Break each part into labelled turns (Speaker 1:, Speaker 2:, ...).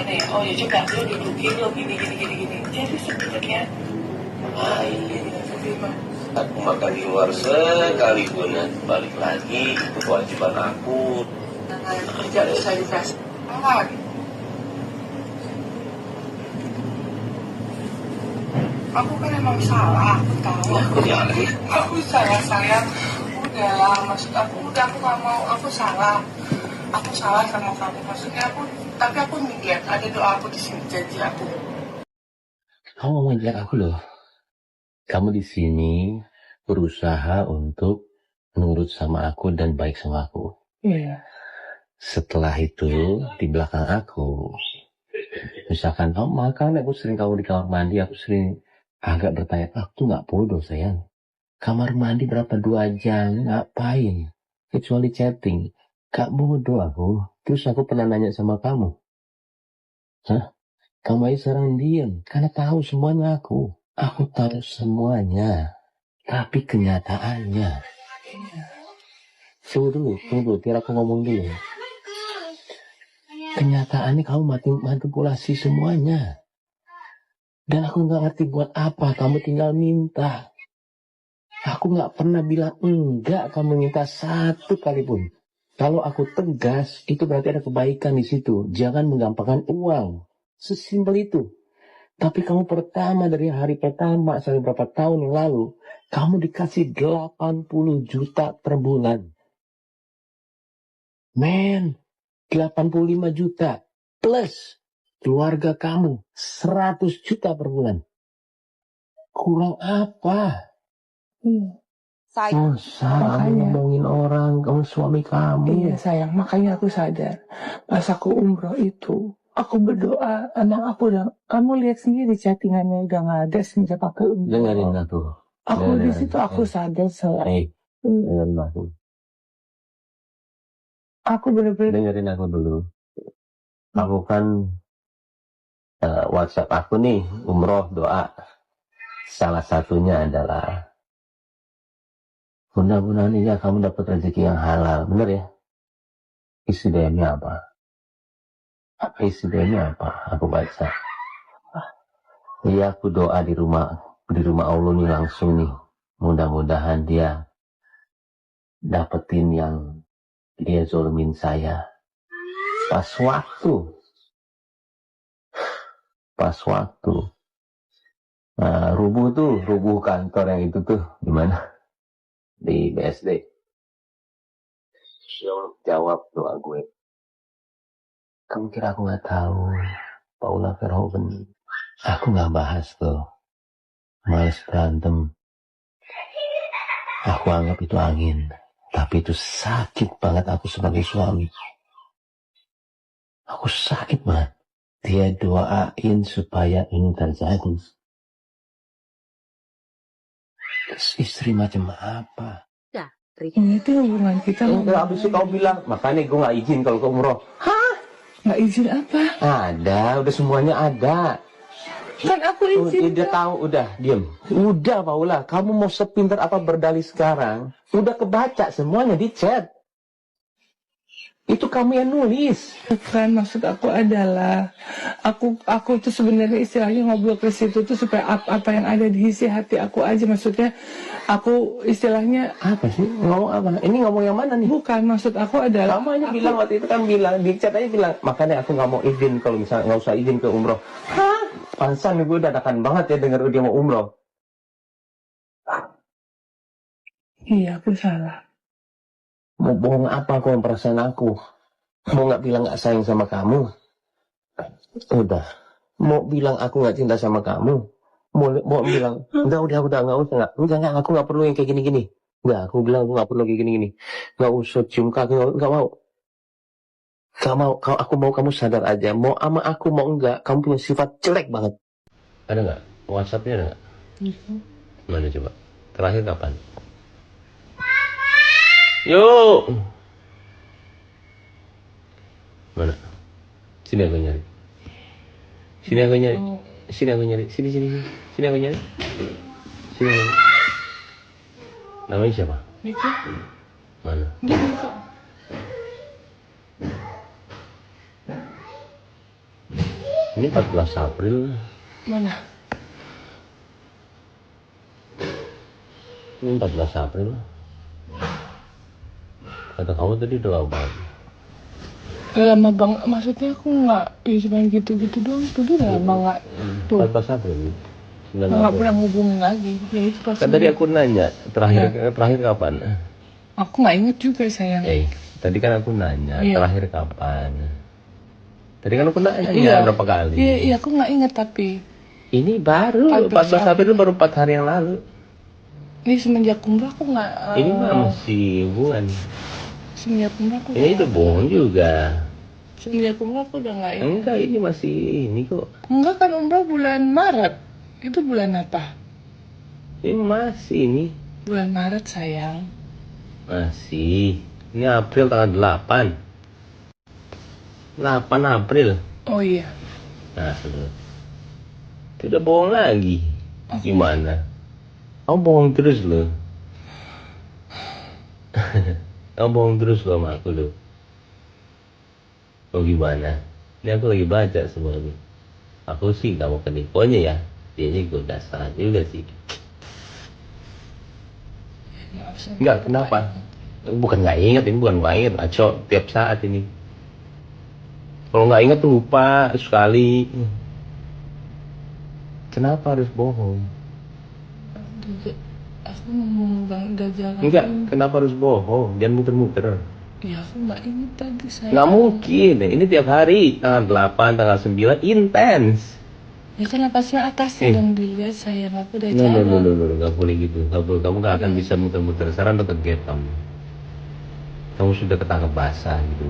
Speaker 1: gimana ya? Oh ya juga lo dudukin lo gini. Jadi sebenarnya
Speaker 2: aku makan di luar sekalipun balik lagi itu kewajiban aku.
Speaker 1: kerja saya dikasih apa? Aku kan emang salah, aku tahu. Aku salah sayang. Udahlah, maksud aku udah aku gak mau, aku salah sama kamu. Maksudnya tapi aku lihat ada doa aku di sini, janji aku.
Speaker 2: Kamu mau ngajak aku loh. Kamu di sini berusaha untuk nurut sama aku dan baik sama aku.
Speaker 1: Iya.
Speaker 2: Setelah itu di belakang aku, misalkan kamu makan, aku sering kamu di kamar mandi, aku sering agak bertanya, aku nggak bodoh sayang. Kamar mandi berapa 2 jam, ngapain? Kecuali chatting. Gak bodoh aku. Terus aku pernah nanya sama kamu. Hah? Kamu aja sekarang diam. Karena tahu semuanya aku. Aku tahu semuanya. Tapi kenyataannya. Tunggu dulu. Biar aku ngomong dulu. Kenyataannya kamu manipulasi semuanya. Dan aku gak ngerti buat apa. Kamu tinggal minta. Aku gak pernah bilang enggak kamu minta satu kali pun. Kalau aku tegas, itu berarti ada kebaikan di situ. Jangan menggampangkan uang. Sesimpel itu. Tapi kamu dari hari pertama sampai berapa tahun yang lalu, kamu dikasih 80 juta per bulan. Men, 85 juta. Plus keluarga kamu 100 juta per bulan. Kurang apa? Salah ngomongin orang, kamu suami kamu.
Speaker 1: Iya sayang, makanya aku sadar. Pas aku umroh itu, aku berdoa, anak aku udah, kamu lihat sendiri chattingannya udah gak ada sejak aku umroh.
Speaker 2: Dengerin aku.
Speaker 1: Aku di situ aku sadar sayang.
Speaker 2: Dengerin aku.
Speaker 1: Aku bener-bener.
Speaker 2: Dengerin aku dulu. Aku kan WhatsApp aku nih, umroh doa. Salah satunya adalah mudah-mudahan ini kamu dapat rezeki yang halal, bener ya? Isi DM-nya apa? Isi DM-nya apa? Aku baca. Iya, aku doa di rumah Allah nih langsung nih. Mudah-mudahan dia dapetin yang dia zolimin saya. Pas waktu. Nah, rubuh kantor yang itu tuh, gimana? Di BSD. Jawab doa gue. Kamu kira aku gak tahu? Paula Verhoeven. Aku gak bahas tuh. Males berantem. Aku anggap itu angin. Tapi itu sakit banget aku sebagai suami. Aku sakit banget. Dia doain supaya ini terjadi. Terus istri macam apa?
Speaker 1: Ini tuh hubungan kita.
Speaker 2: Habis itu kau bilang, makanya gue gak izin kalau ke umroh.
Speaker 1: Hah? Gak izin apa?
Speaker 2: Ada, udah semuanya ada.
Speaker 1: Kan aku izin.
Speaker 2: Dia tahu, udah, diem. Udah Paula, kamu mau sepintar apa berdalih sekarang? Udah kebaca semuanya di chat. Itu kamu yang nulis.
Speaker 1: Bukan, maksud aku adalah aku tuh sebenarnya istilahnya ngobrol ke situ tuh supaya apa yang ada di isi hati aku aja. Maksudnya aku istilahnya
Speaker 2: apa sih? Ngomong apa? Ini ngomong yang mana nih?
Speaker 1: Bukan, maksud aku adalah
Speaker 2: kamu aja bilang waktu itu kan bilang di chat aja bilang, makanya aku nggak mau izin kalau misalnya nggak usah izin ke umroh. Hah? Pansan gue dadakan banget ya dengar dia mau umroh.
Speaker 1: Iya, aku salah.
Speaker 2: Mau bohong apa aku yang perasaan aku? Mau nggak bilang nggak sayang sama kamu? Udah. Mau bilang aku nggak cinta sama kamu? Mau bilang enggak aku nggak perlu yang kayak gini-gini. Enggak, aku bilang aku nggak perlu kayak gini-gini. Nggak usah cium kaki, nggak mau. Aku mau kamu sadar aja. Mau ama aku mau enggak, kamu punya sifat jelek banget. Ada nggak? WhatsApp-nya ada nggak? Mana coba? Terakhir kapan? Yuk. Mana? Sini aku nyari. Sini aku nyari. Sini aku nyari. Sini aku nyari. Sini. Namanya siapa?
Speaker 1: Mika.
Speaker 2: Mana?
Speaker 1: Mika.
Speaker 2: Ini 14 April.
Speaker 1: Mana?
Speaker 2: Ini 14 April. Kata kamu tadi udah lama banget.
Speaker 1: Lama banget, maksudnya aku nggak, ya cuma gitu-gitu doang. Tuh udah lama nggak, tuh
Speaker 2: 14 April. 9
Speaker 1: nggak
Speaker 2: April.
Speaker 1: pernah hubungin lagi. Jadi pas
Speaker 2: Kan tadi aku nanya, terakhir kapan?
Speaker 1: aku nggak inget juga sayang.
Speaker 2: Tadi kan aku nanya,
Speaker 1: Iya.
Speaker 2: terakhir kapan? Tadi kan aku nanya berapa kali?
Speaker 1: Iya, aku nggak inget tapi
Speaker 2: Ini baru 14 April itu baru 4 hari yang lalu.
Speaker 1: ini semenjak umrah aku nggak.
Speaker 2: Ini mah masih hubungan.
Speaker 1: Semenjak umrah aku.
Speaker 2: Ini udah bohong juga.
Speaker 1: Semenjak umrah aku udah nggak inget.
Speaker 2: Enggak, ini masih ini kok.
Speaker 1: Enggak kan umrah bulan Maret. Itu bulan apa?
Speaker 2: Ini masih ini.
Speaker 1: Bulan Maret sayang.
Speaker 2: Masih. Ini April tanggal 8. 8 April.
Speaker 1: Oh iya.
Speaker 2: Nah, itu udah bohong lagi. Gimana? Kamu bohong terus loh. Kamu bohong terus loh sama aku loh. Oh gimana? Ini aku lagi baca semuanya. Aku sih gak mau penipuannya ya. Dia gue dasar juga sih. Enggak, kenapa? Bukan gak inget, ini bukan gak inget. Ngaco tiap saat ini. Kalau gak inget tuh lupa sekali. Kenapa harus bohong?
Speaker 1: Aku ngomong udah jalan.
Speaker 2: Enggak, kenapa harus bohong? Jangan muter-muter.
Speaker 1: Ya aku nggak inget tadi sayang.
Speaker 2: Nggak mungkin, ini tiap hari. Tanggal 8, tanggal 9, intens.
Speaker 1: Ya kan napasnya atasnya dong dilihat sayang, aku udah
Speaker 2: No,
Speaker 1: jalan.
Speaker 2: nggak boleh gitu. Nggak boleh. Kamu nggak akan bisa muter-muter. Sekarang udah ke kamu. Kamu sudah ketangkep basah gitu.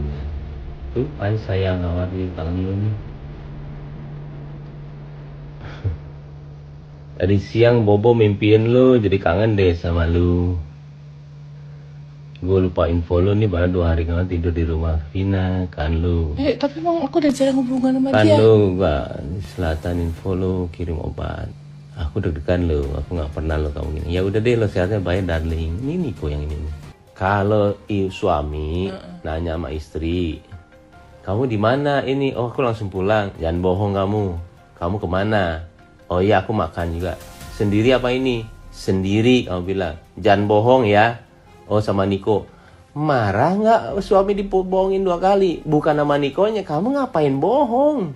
Speaker 2: Tuh, pan sayang awal di tangan lu nih. Tadi siang Bobo mimpiin lu, jadi kangen deh sama lu. Gue lupa info lu nih, baru 2 hari kemarin tidur di rumah Vina, kan lu.
Speaker 1: Tapi emang aku udah jarang hubungan sama
Speaker 2: Kan
Speaker 1: dia.
Speaker 2: lu gak di selatan info lu kirim obat. Aku deg-degan lu, aku nggak pernah lu kamu gini. Ya udah deh lo sehatnya baik darling. Ini Niko yang ini. Kalau suami nanya sama istri, kamu di mana ini? Oh aku langsung pulang. Jangan bohong kamu. Kamu kemana? Oh iya aku makan juga. Sendiri apa ini? Sendiri kamu bilang. Jangan bohong ya. Oh sama Niko. Marah nggak suami dibohongin 2 kali? Bukan sama Nikonya. Kamu ngapain bohong?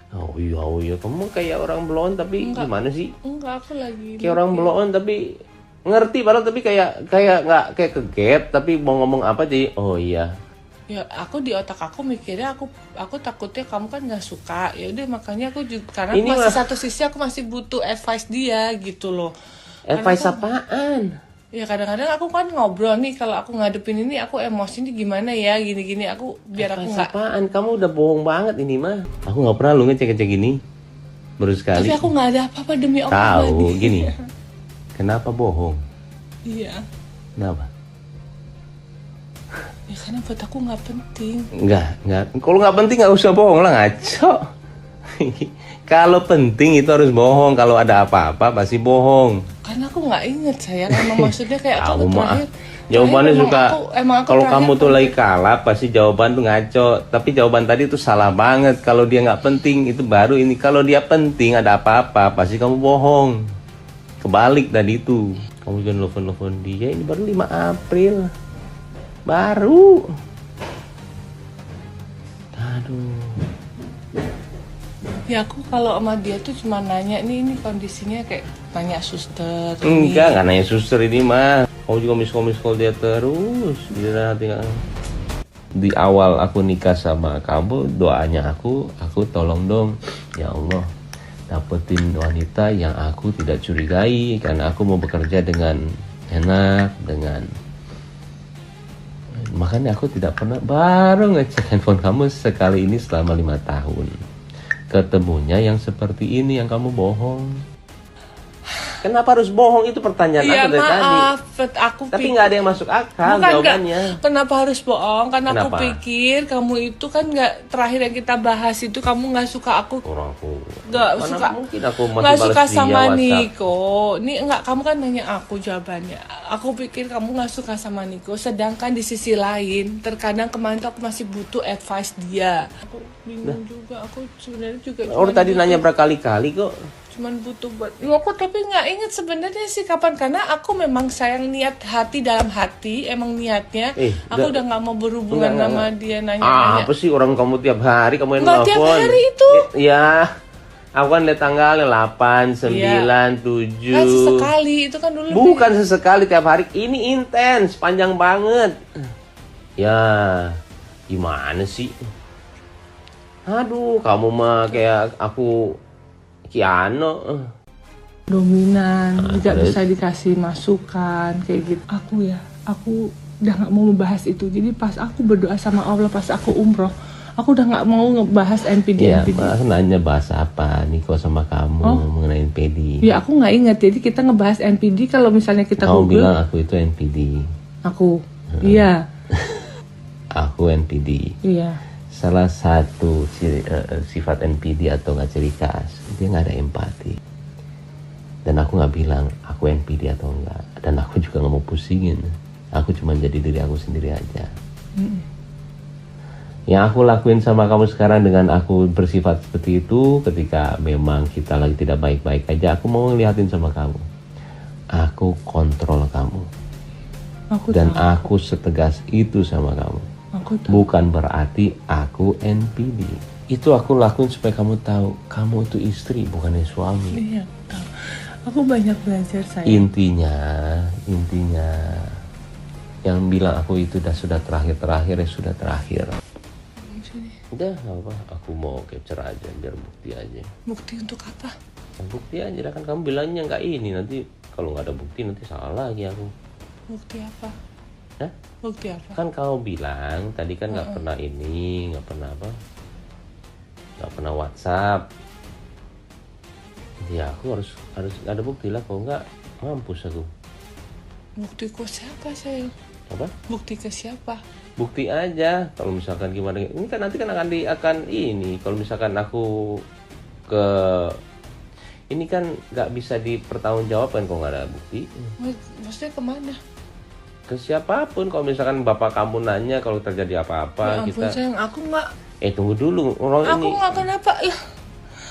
Speaker 2: Oh iya kamu kayak orang belon tapi gimana sih?
Speaker 1: Enggak, aku lagi
Speaker 2: Kayak orang belon tapi ngerti padahal tapi kayak nggak kayak kegap tapi mau ngomong apa sih? Oh iya.
Speaker 1: ya aku di otak aku mikirnya aku takutnya kamu kan nggak suka, ya udah makanya aku juga karena
Speaker 2: Ini
Speaker 1: masih
Speaker 2: mah-
Speaker 1: satu sisi aku masih butuh advice dia gitu loh.
Speaker 2: Advice
Speaker 1: Karena aku-
Speaker 2: apaan?
Speaker 1: Ya kadang-kadang aku kan ngobrol nih, kalau aku ngadepin ini aku emosi nih gimana ya gini-gini, aku biar aku
Speaker 2: Advice
Speaker 1: nggak.
Speaker 2: apaan? Kamu udah bohong banget ini mah. Aku nggak pernah lu ngecek gini. Baru sekali.
Speaker 1: Tapi aku nggak ada apa-apa demi Allah.
Speaker 2: Tahu gini. Kenapa bohong?
Speaker 1: Iya.
Speaker 2: Kenapa?
Speaker 1: Ya karena buat aku nggak penting.
Speaker 2: Enggak. Kalau nggak penting nggak usah bohong lah, ngaco. Kalau penting itu harus bohong. Kalau ada apa-apa pasti bohong.
Speaker 1: Karena aku nggak inget sayang, emang maksudnya kayak
Speaker 2: Kamu
Speaker 1: aku
Speaker 2: mah
Speaker 1: terakhir.
Speaker 2: jawabannya
Speaker 1: emang
Speaker 2: suka.
Speaker 1: emang aku
Speaker 2: Kalau
Speaker 1: terakhir
Speaker 2: kamu tuh
Speaker 1: pernah-
Speaker 2: lagi kalap pasti jawaban tuh ngaco. Tapi jawaban tadi tuh salah banget. Kalau dia nggak penting itu baru ini. Kalau dia penting ada apa-apa pasti kamu bohong. Kebalik tadi itu. Kamu jangan telepon dia. Ini baru 5 April. Baru. Aduh.
Speaker 1: Ya aku kalau sama dia tuh cuma nanya ini kondisinya kayak tanya suster.
Speaker 2: Enggak nanya suster ini mah. Kamu juga miss call dia terus. Di awal aku nikah sama kamu, doanya aku tolong dong, ya Allah, dapetin wanita yang aku tidak curigai, karena aku mau bekerja dengan enak, makanya aku tidak pernah baru ngecek handphone kamu sekali ini selama 5 tahun. Ketemunya yang seperti ini yang kamu bohong. Kenapa harus bohong? Itu pertanyaan
Speaker 1: Iya
Speaker 2: aku dari tadi.
Speaker 1: maaf, aku
Speaker 2: Tapi
Speaker 1: pikir.
Speaker 2: nggak ada yang masuk akal
Speaker 1: Bukan,
Speaker 2: jawabannya.
Speaker 1: kenapa harus bohong? Karena aku
Speaker 2: Kenapa?
Speaker 1: pikir kamu itu kan nggak, terakhir yang kita bahas itu kamu nggak suka aku,
Speaker 2: Orang aku
Speaker 1: nggak
Speaker 2: mana
Speaker 1: suka,
Speaker 2: mungkin aku masih
Speaker 1: nggak
Speaker 2: balas
Speaker 1: suka
Speaker 2: dia
Speaker 1: sama
Speaker 2: WhatsApp.
Speaker 1: Niko. Ini nggak, kamu kan nanya aku jawabannya. Aku pikir kamu nggak suka sama Niko. Sedangkan di sisi lain, terkadang kemarin tuh aku masih butuh advice dia. Aku bingung juga. Aku sebenarnya juga.
Speaker 2: Orang tadi nanya berkali-kali kok.
Speaker 1: Cuman butuh buat aku, tapi nggak inget sebenarnya sih kapan, karena aku memang sayang, niat hati dalam hati emang niatnya aku udah nggak mau berhubungan
Speaker 2: enggak,
Speaker 1: sama dia. Nanya-nanya
Speaker 2: Apa sih orang kamu tiap hari kamu yang
Speaker 1: nggak tiap
Speaker 2: nelfon?
Speaker 1: hari itu
Speaker 2: Ya, aku kan lihat tanggalnya 8, 9, 7.
Speaker 1: kan sesekali itu kan dulu.
Speaker 2: Bukan sesekali, tiap hari. Ini intens, panjang banget. Ya, gimana sih? Aduh, kamu mah kayak aku Kiano.
Speaker 1: Dominan, tidak
Speaker 2: terus?
Speaker 1: bisa dikasih masukan kayak gitu. Aku udah nggak mau membahas itu. Jadi pas aku berdoa sama Allah, pas aku umroh, aku udah nggak mau ngebahas NPD.
Speaker 2: Ya, Mas nanya bahas apa Niko sama kamu mengenai NPD.
Speaker 1: Ya aku nggak ingat. Jadi kita ngebahas NPD kalau misalnya kita
Speaker 2: Kamu
Speaker 1: Google.
Speaker 2: bilang aku itu NPD.
Speaker 1: Aku, iya,
Speaker 2: Aku NPD.
Speaker 1: iya.
Speaker 2: Salah satu sifat NPD atau nggak ciri khas, dia nggak ada empati. Dan aku nggak bilang aku NPD atau enggak. Dan aku juga nggak mau pusingin. Aku cuma jadi diri aku sendiri aja. Yang aku lakuin sama kamu sekarang dengan aku bersifat seperti itu, ketika memang kita lagi tidak baik-baik aja, aku mau ngeliatin sama kamu. Aku kontrol kamu. Dan aku setegas itu sama kamu. Bukan berarti aku NPD. Itu aku lakuin supaya kamu tahu, kamu itu istri, bukannya suami.
Speaker 1: Iya, tahu. Aku banyak belajar saya.
Speaker 2: Intinya yang bilang aku itu sudah terakhir ya sudah terakhir. Udah nggak apa, aku mau capture aja biar bukti aja.
Speaker 1: Bukti untuk apa?
Speaker 2: Bukti aja kan kamu bilangnya nggak ini, nanti kalau nggak ada bukti nanti salah lagi aku.
Speaker 1: Bukti apa?
Speaker 2: Hah?
Speaker 1: Bukti apa?
Speaker 2: Kan kamu bilang tadi kan nggak pernah ini, nggak pernah apa, nggak pernah WhatsApp. Ya aku harus ada bukti lah, kalau nggak mampus aku.
Speaker 1: Bukti ke siapa sayang?
Speaker 2: Apa?
Speaker 1: Bukti ke siapa?
Speaker 2: Bukti aja. Kalau misalkan gimana? Ini kan nanti kan akan ini. Kalau misalkan aku ke ini kan nggak bisa dipertanggungjawabkan kalau nggak ada bukti.
Speaker 1: Maksudnya kemana?
Speaker 2: Ke siapapun. Kalau misalkan bapak kamu nanya kalau terjadi apa-apa,
Speaker 1: Ya ampun
Speaker 2: kita.
Speaker 1: sayang, aku nggak.
Speaker 2: Tunggu dulu orang
Speaker 1: Aku
Speaker 2: ini.
Speaker 1: nggak kenapa lah.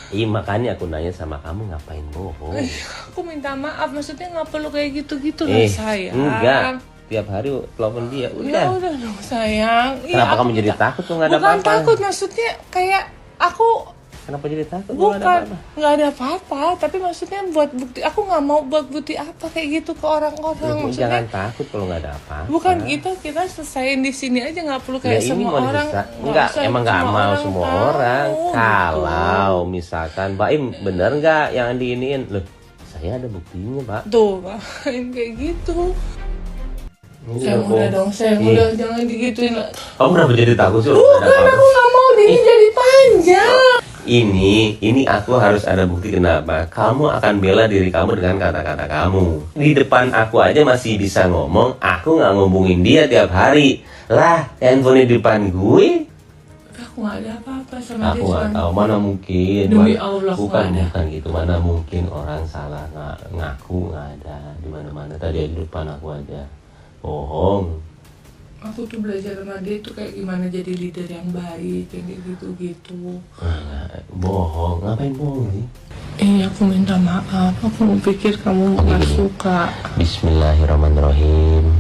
Speaker 2: Iya makanya aku nanya sama kamu ngapain bohong.
Speaker 1: Aku minta maaf, maksudnya nggak perlu kayak gitu-gitu lah sayang.
Speaker 2: Enggak. Tiap hari telepon dia.
Speaker 1: Ya udah dong sayang.
Speaker 2: Kenapa kamu jadi takut tuh nggak ada
Speaker 1: Bukan
Speaker 2: apa-apa?
Speaker 1: takut, maksudnya kayak aku.
Speaker 2: Kenapa jadi takut?
Speaker 1: Bukan, nggak ada apa-apa. Tapi maksudnya buat bukti, aku nggak mau buat bukti apa kayak gitu ke orang-orang. Maksudnya
Speaker 2: Jangan takut kalau nggak ada apa-apa.
Speaker 1: bukan itu, kita selesaiin di sini aja, nggak perlu kayak
Speaker 2: Ya, ini
Speaker 1: semua
Speaker 2: mau
Speaker 1: orang.
Speaker 2: Enggak, emang nggak mau semua orang.
Speaker 1: tahu,
Speaker 2: Kalau misalkan Mbak Im bener nggak yang diiniin? Loh, saya ada buktinya Pak.
Speaker 1: Tuh, ngapain kayak gitu?
Speaker 2: Ini
Speaker 1: Saya
Speaker 2: aku-
Speaker 1: udah dong, saya
Speaker 2: Ih,
Speaker 1: udah, jangan digituin.
Speaker 2: Kamu kenapa jadi takut sih?
Speaker 1: Bukan, aku nggak mau ini jadi panjang.
Speaker 2: Ini aku harus ada bukti. Kenapa? Kamu akan bela diri kamu dengan kata-kata kamu. Di depan aku aja masih bisa ngomong, aku nggak ngomongin dia tiap hari. Lah, handphone di depan gue.
Speaker 1: Aku nggak ada apa-apa sama
Speaker 2: Aku
Speaker 1: dia.
Speaker 2: nggak
Speaker 1: cuman-
Speaker 2: tahu, mana mungkin.
Speaker 1: Demi Allah, aku
Speaker 2: bukan
Speaker 1: nggak ada.
Speaker 2: bukan gitu. Mana mungkin orang salah ngaku nggak ada di mana-mana. Tadi di depan aku aja. Bohong.
Speaker 1: Aku tuh belajar sama dia tuh kayak gimana jadi leader yang baik, kayak gitu-gitu.
Speaker 2: Bohong. Ngapain bohong sih?
Speaker 1: Aku minta maaf. Aku pikir kamu nggak suka.
Speaker 2: Bismillahirrahmanirrahim.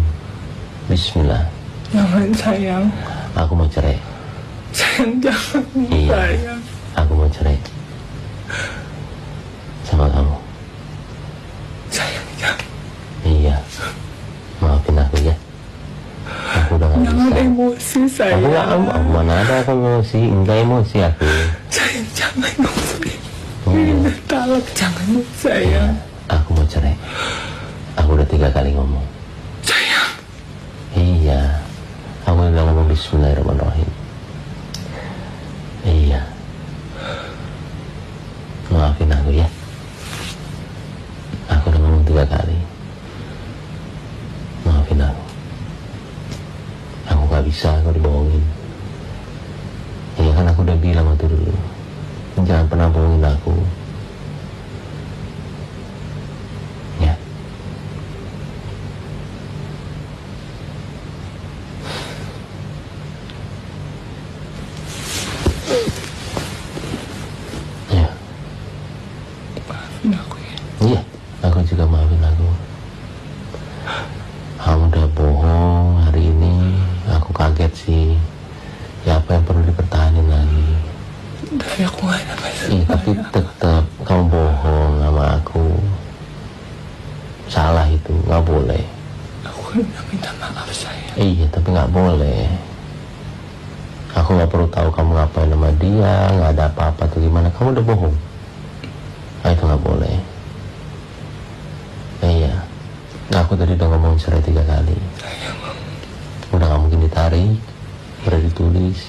Speaker 2: Bismillah.
Speaker 1: Jangan sayang.
Speaker 2: Aku mau cerai.
Speaker 1: Sayang jangan.
Speaker 2: Iya.
Speaker 1: Sayang.
Speaker 2: Aku mau cerai sama kamu.
Speaker 1: Sayang jangan.
Speaker 2: Iya. Maafin aku ya. Aku udah gak
Speaker 1: Jangan
Speaker 2: bisa.
Speaker 1: emosi
Speaker 2: Aku
Speaker 1: sayang.
Speaker 2: gak aku mana ada aku emosi. Enggak emosi aku.
Speaker 1: Sayang jangan emosi.
Speaker 2: Hmm.
Speaker 1: Talak jangan sayang.
Speaker 2: Aku mau cerai. Aku udah 3 kali ngomong.
Speaker 1: Sayang.
Speaker 2: Iya. Aku udah ngomong Bismillahirrahmanirrahim. Iya. Maafin aku ya. Aku udah pernah bohongin aku. Ya. Ya.
Speaker 1: Maafin aku ya.
Speaker 2: Iya, aku juga maafin aku. Kamu udah bohong hari ini, aku kaget sih. Ya apa yang perlu dipertahankan lagi?
Speaker 1: Tapi aku gak ada masalah.
Speaker 2: Iya, tapi tetap kamu bohong sama aku. Salah itu, nggak boleh.
Speaker 1: Aku kan udah minta maaf sayang.
Speaker 2: Iya, tapi nggak boleh. Aku nggak perlu tahu kamu ngapain sama dia, nggak ada apa-apa tuh gimana. Kamu udah bohong. Nah, itu nggak boleh. Iya. Nah, aku tadi udah ngomong cerai 3 kali.
Speaker 1: Sayang.
Speaker 2: Udah nggak mungkin ditarik, udah ditulis.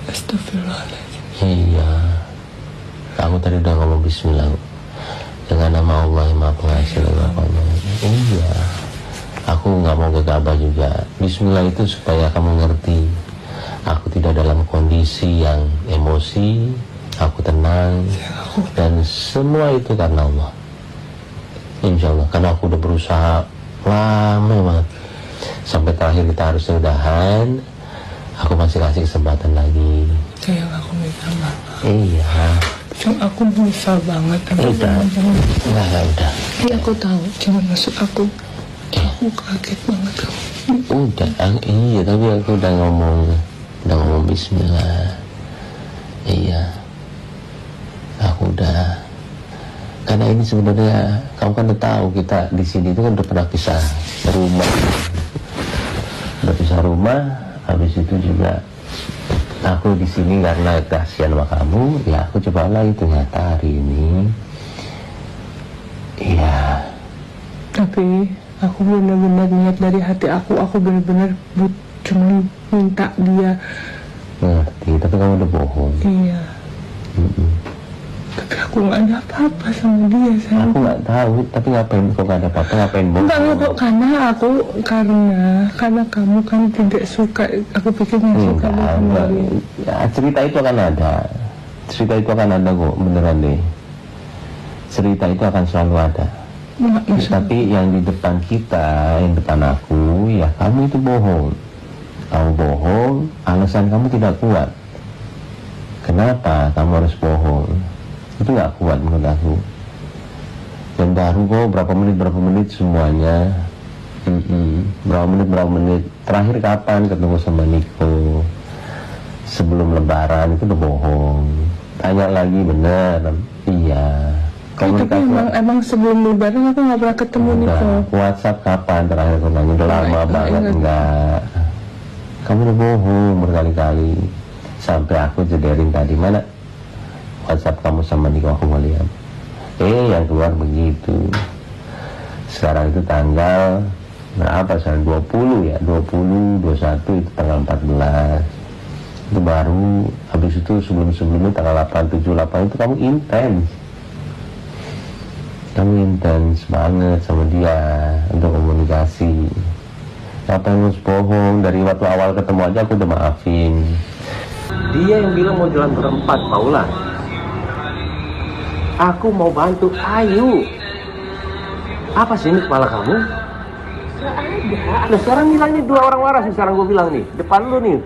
Speaker 1: Astagfirullahaladzim.
Speaker 2: Iya. Aku tadi udah ngomong bismillah. Dengan nama Allah yang Maha Pengasih dan Maha Penyayang. Iya. Aku nggak mau gegabah juga. Bismillah itu supaya kamu ngerti. Aku tidak dalam kondisi yang emosi. Aku tenang. Dan semua itu karena Allah. Insya Allah. Karena aku udah berusaha lama banget. Sampai terakhir kita harus udahan. Aku masih kasih kesempatan lagi.
Speaker 1: Sayang, aku minta maaf.
Speaker 2: Iya.
Speaker 1: Cuma aku menyesal banget.
Speaker 2: Udah. Udah.
Speaker 1: Iya aku tahu. Cuma maksud aku kaget banget kamu.
Speaker 2: Udah, iya tapi aku udah ngomong bismillah. Iya. Aku udah. Karena ini sebenarnya kamu kan udah tahu kita di sini itu kan udah pernah pisah rumah. Udah pisah rumah, habis itu juga aku di sini karena kasihan sama kamu, ya aku coba lagi ternyata hari ini. Iya.
Speaker 1: Tapi aku benar-benar niat dari hati aku benar-benar cuma minta dia.
Speaker 2: Ngerti, tapi kamu udah bohong.
Speaker 1: Iya. Tapi aku nggak ada apa-apa sama dia, sayang.
Speaker 2: Aku nggak tahu, tapi ngapain kok nggak ada apa-apa, ngapain bohong?
Speaker 1: Enggak, karena kamu kan tidak suka. Aku pikir nggak suka
Speaker 2: enggak. Ya, cerita itu akan ada. Cerita itu akan ada kok, beneran deh. Cerita itu akan selalu ada. Tapi yang di depan kita, yang depan aku, ya kamu itu bohong. Kamu bohong, alasan kamu tidak kuat. Kenapa kamu harus bohong? Itu nggak kuat menurut aku. Dan baru kok berapa menit semuanya. Berapa menit. Terakhir kapan ketemu sama Niko? Sebelum lebaran itu udah bohong. Tanya lagi bener. Iya.
Speaker 1: Tapi emang sebelum lebaran aku nggak pernah ketemu Niko.
Speaker 2: WhatsApp kapan terakhir aku nanya? Udah lama banget. Enggak. Kamu udah bohong berkali-kali. Sampai aku jederin tadi, mana WhatsApp kamu sama Niko, aku mau lihat. Yang keluar begitu. Sekarang itu tanggal berapa sekarang? 20 ya, 20, 21 itu tanggal 14. Itu baru, habis itu sebelum-sebelumnya tanggal 8, 7, 8 itu kamu intens. Kamu intens banget sama dia untuk komunikasi. Apa yang harus bohong? Dari waktu awal ketemu aja aku udah maafin. Dia yang bilang mau jalan berempat, Paula. Aku mau bantu, ayo. Apa sih ini kepala kamu?
Speaker 1: Gak ada.
Speaker 2: Nah sekarang bilang nih 2 orang waras nih, sekarang gue bilang nih, depan lu nih.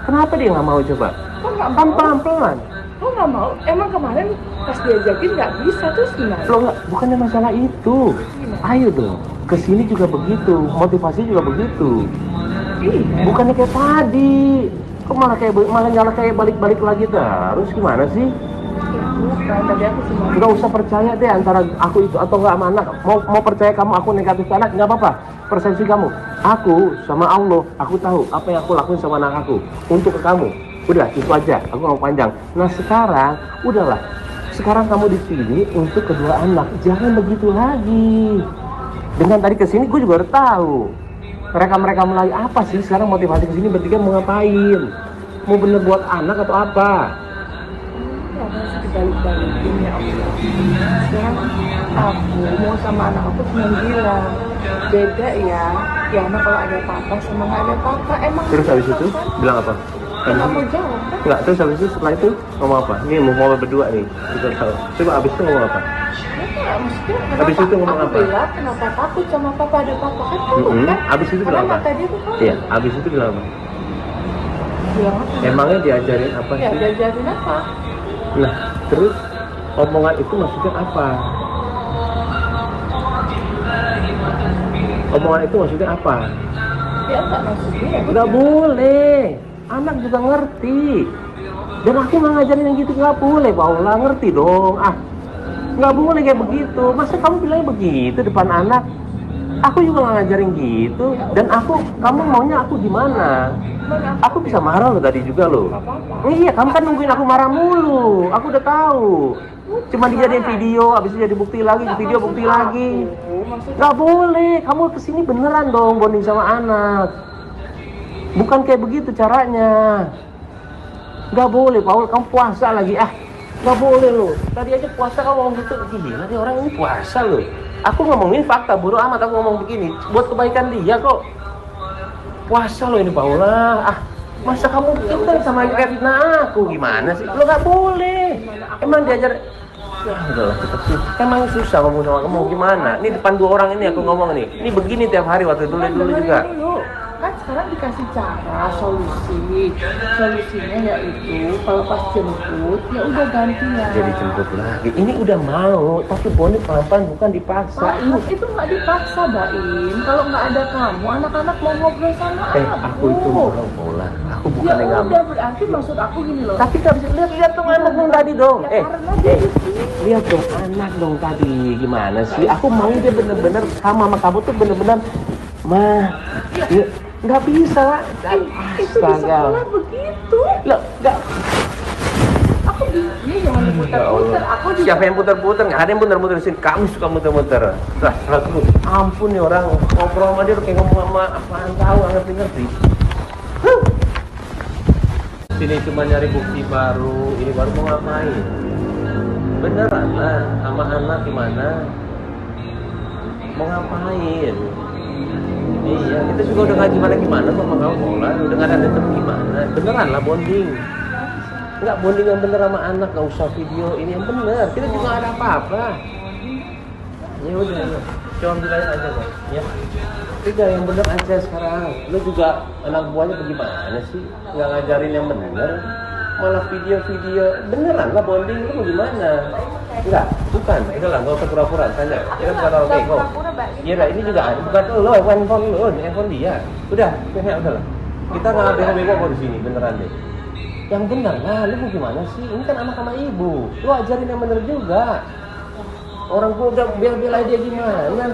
Speaker 2: Kenapa dia nggak mau coba?
Speaker 1: Kok nggak mau?
Speaker 2: Pelan-pelan.
Speaker 1: Kok nggak mau? Emang kemarin pas diajakin nggak bisa, terus gimana?
Speaker 2: Lo nggak, bukannya masalah itu. Ayo dong, kesini juga begitu, motivasi juga begitu.
Speaker 1: Iya.
Speaker 2: Bukannya kayak tadi. Kok malah kayak balik-balik lagi terus, gimana sih?
Speaker 1: Bukan, tapi aku cuma
Speaker 2: Nggak usah percaya deh antara aku itu atau nggak sama anak. Mau percaya kamu aku negatif ke anak, nggak apa-apa. Persepsi kamu. Aku sama Allah, aku tahu apa yang aku lakuin sama anak aku untuk ke kamu. Udah itu aja, aku nggak mau panjang. Nah sekarang, udahlah. Sekarang kamu di sini untuk kedua anak. Jangan begitu lagi. Dengan tadi kesini, gue juga udah tahu. Mereka mulai apa sih sekarang motivasi kesini bertiga mau ngapain? Mau bener buat anak atau apa?
Speaker 1: harus dibalik-balikin ya Allah. Sekarang aku mau sama anak aku cuma bilang beda ya. Ya anak kalau ada papa sama nggak ada papa emang.
Speaker 2: Terus habis itu bilang apa?
Speaker 1: Nggak mau jawab kan?
Speaker 2: Enggak, terus habis itu setelah itu ngomong apa? Ini mau ngomong berdua nih. Kita tahu. Coba habis itu ngomong apa?
Speaker 1: Ya, maksudnya
Speaker 2: Habis itu ngomong
Speaker 1: aku
Speaker 2: apa?
Speaker 1: bilang kenapa takut sama papa, ada papa kan tahu kan?
Speaker 2: Habis itu
Speaker 1: Karena
Speaker 2: bilang apa?
Speaker 1: mata dia tuh tahu.
Speaker 2: Iya, habis itu bilang apa?
Speaker 1: Bilang apa?
Speaker 2: Emangnya diajarin apa
Speaker 1: Ya
Speaker 2: sih?
Speaker 1: diajarin apa?
Speaker 2: Nah, terus omongan itu maksudnya apa? Omongan itu maksudnya apa?
Speaker 1: Ya enggak maksudnya.
Speaker 2: Nggak boleh. Anak juga ngerti. Dan aku nggak ngajarin yang gitu, nggak boleh. Paula ngerti dong. Nggak boleh kayak begitu. Masa kamu bilangnya begitu depan anak? Aku juga nggak ngajarin gitu. Dan kamu maunya aku gimana? Aku bisa marah loh tadi juga loh. Iya, kamu kan nungguin aku marah mulu. Aku udah tahu. Cuma dijadiin video, habis itu jadi bukti lagi, video bukti lagi. Nggak boleh. Kamu kesini beneran dong bonding sama anak. Bukan kayak begitu caranya. Nggak boleh, Paul. Kamu puasa lagi. Nggak boleh loh. Tadi aja puasa kamu ngomong gitu. Gila nih orang ini puasa loh. Aku ngomongin fakta, bodo amat aku ngomong begini. Buat kebaikan dia kok. Puasa loh ini Paula. Masa kamu kita sama kayak fitnah aku gimana sih? Lo nggak boleh. Emang diajar. Ya udahlah kita sih. Emang susah ngomong sama kamu gimana? Ini depan dua orang ini aku ngomong nih. Ini begini tiap hari waktu dulu juga.
Speaker 1: Kan sekarang dikasih cara, solusinya yaitu kalau pas jemput ya udah gantian.
Speaker 2: Jadi jemput lagi. Ini udah mau, tapi bonding pelan-pelan bukan dipaksa.
Speaker 1: Itu nggak dipaksa, Baim. Kalau nggak ada kamu, anak-anak mau ngobrol sama
Speaker 2: aku itu mau Paula. Aku bukan yang ngambil.
Speaker 1: Udah berarti maksud aku gini loh.
Speaker 2: Tapi nggak bisa lihat dong anak dong tadi dong. Lihat dong anak dong tadi gimana sih? Aku mau dia bener-bener sama kamu tuh bener-bener nggak bisa lah.
Speaker 1: Itu di sekolah begitu.
Speaker 2: Loh, nggak.
Speaker 1: Aku ini jangan diputar-putar. Aku
Speaker 2: Siapa yang putar-putar? Nggak ada yang putar-putar di sini. Kamu suka muter-muter. Ampun nih orang ngobrol sama dia kayak ngomong sama apaan tahu, nggak ngerti. Sini cuma nyari bukti baru. Ini baru mau ngapain? Beneran lah, sama anak gimana? Mau ngapain? Iya, kita juga udah nggak gimana sama kamu Paula. Udah nggak ada tetep gimana? Beneran lah bonding. Nggak bonding yang bener sama anak, nggak usah video ini yang bener. Kita juga nggak ada apa-apa. Ya udah, coba bilangin aja kok. Ya, tidak yang bener aja sekarang. Lu juga anak buahnya bagaimana sih? Nggak ngajarin yang bener, malah video-video beneran lah bonding. Lu mau gimana? Enggak, bukan. Udah lah, nggak usah pura-pura. Tanya, kita bukan orang bego. Iya lah, ini juga ada. Bukan lo, handphone lo, handphone dia. Udah, ya udah lah. Kita nggak bego-bego kok di sini, beneran deh. Yang bener lah, lu mau gimana sih? Ini kan anak sama ibu. Lu ajarin yang bener juga. Orang gua udah bela-belain dia gimana?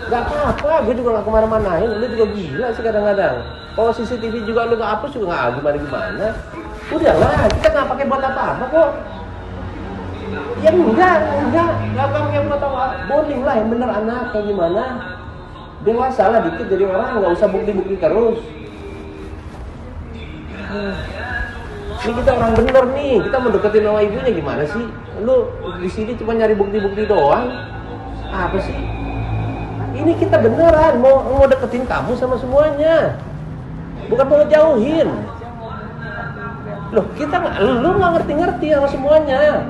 Speaker 2: Gak apa-apa, gue juga gak kemana-manain. Lu juga gila sih kadang-kadang. Kalau CCTV juga lu gak hapus juga gak gimana-gimana. Udahlah, kita gak pakai buat apa-apa kok. Ya enggak pakai buat apa. Bonding lah yang bener anak kayak gimana. Dewasa lah dikit jadi orang, gak usah bukti-bukti terus. Ini kita orang bener nih, kita mau deketin sama ibunya gimana sih? Lu di sini cuma nyari bukti-bukti doang. Apa sih? Ini kita beneran mau deketin kamu sama semuanya. Bukan mau ngejauhin. Loh, lu nggak ngerti-ngerti sama semuanya.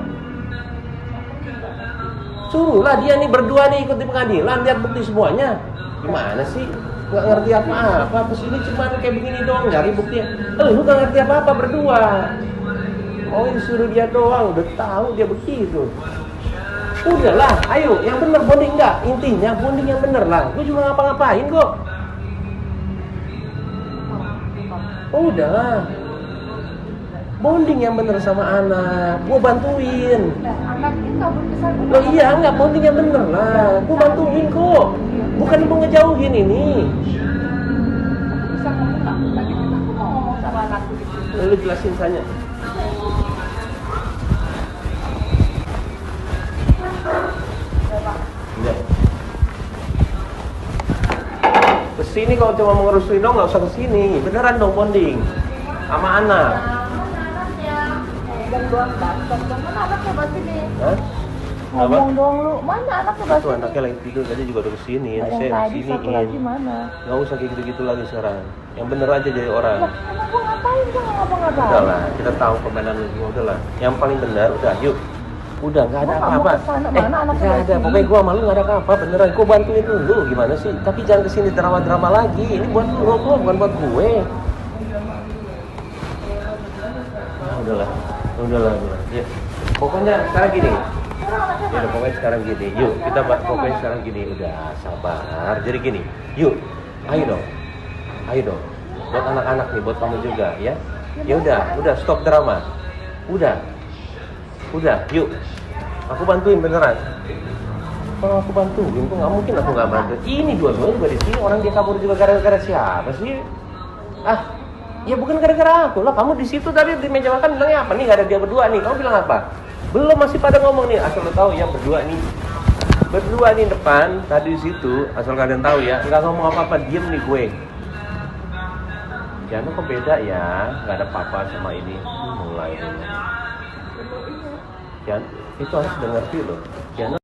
Speaker 2: Suruhlah dia nih berdua nih ikut di pengadilan, lihat bukti semuanya. Gimana sih? Nggak ngerti apa-apa, kesini cuma kayak begini doang, nyari buktinya. Lu nggak ngerti apa-apa berdua. Oh, disuruh dia doang, udah tahu dia begitu. Udahlah, ayo, yang bener bonding nggak? Intinya bonding yang bener lah. Gue juga ngapa-ngapain kok. Udahlah, bonding yang bener sama anak. Gue bantuin.
Speaker 1: Anak kita berkesan.
Speaker 2: Oh iya, nggak bonding yang bener lah. Gue bantuin kok. Bukan mau ngejauhin ini.
Speaker 1: Bisa ngomong nggak? Tadi kan aku mau ngomong sama anakku di situ.
Speaker 2: Lu jelasin saja. Ya. Kesini kalau cuma mau ngerusuin dong nggak usah kesini. Beneran dong bonding sama anak.
Speaker 1: Mana anaknya? Dan doang datang. Mana anaknya berarti nih?
Speaker 2: Hah?
Speaker 3: Ngomong dong lu. Mana anak sebelah
Speaker 2: Itu
Speaker 3: sini?
Speaker 2: anaknya lagi tidur, tadi juga udah kesini.
Speaker 3: Yang
Speaker 2: Saya
Speaker 3: tadi satu lagi
Speaker 2: kesiniin.
Speaker 3: mana?
Speaker 2: Gak usah kayak gitu-gitu lagi sekarang. Yang bener aja jadi orang.
Speaker 3: Lah, emang gua ngapain? Gua nggak ngapa-ngapain.
Speaker 2: Udahlah, kita tahu permainan lu semua. Udahlah, yang paling benar udah, yuk. Udah, nggak ada
Speaker 3: Gua nggak mau
Speaker 2: apa-apa.
Speaker 3: kesana, mana anak
Speaker 2: nggak
Speaker 3: sebelah
Speaker 2: ada.
Speaker 3: sini?
Speaker 2: Pokoknya gua malu nggak ada apa-apa. Beneran, gua bantuin lu. Gimana sih? Tapi jangan kesini drama-drama lagi. Ini buat lu, bukan buat gue. Udahlah, udahlah. Yuk. Pokoknya sekarang gini. Ya udah, pokoknya sekarang gini. Yuk, kita pokoknya sekarang gini. Udah, sabar. Jadi gini. Yuk, ayo dong. Ayo dong. Buat anak-anak nih, buat kamu juga, ya. Ya udah, stop drama. Udah, yuk. Aku bantuin beneran. Kalau aku bantuin, kok nggak mungkin aku nggak bantu. Ini dua-duanya juga di sini. Orang dia kabur juga gara-gara siapa sih? Ya bukan gara-gara aku lah. Kamu di situ tadi di meja makan bilangnya apa nih? Gak ada dia berdua nih. Kamu bilang apa? Belum, masih pada ngomong nih. Asal lo tahu ya, berdua nih depan tadi di situ. Asal kalian tahu ya, nggak ngomong apa-apa, diem nih gue. Jangan kok beda ya, nggak ada papa sama ini. Mulai dulu. Jangan, itu harus udah ngerti loh. Jangan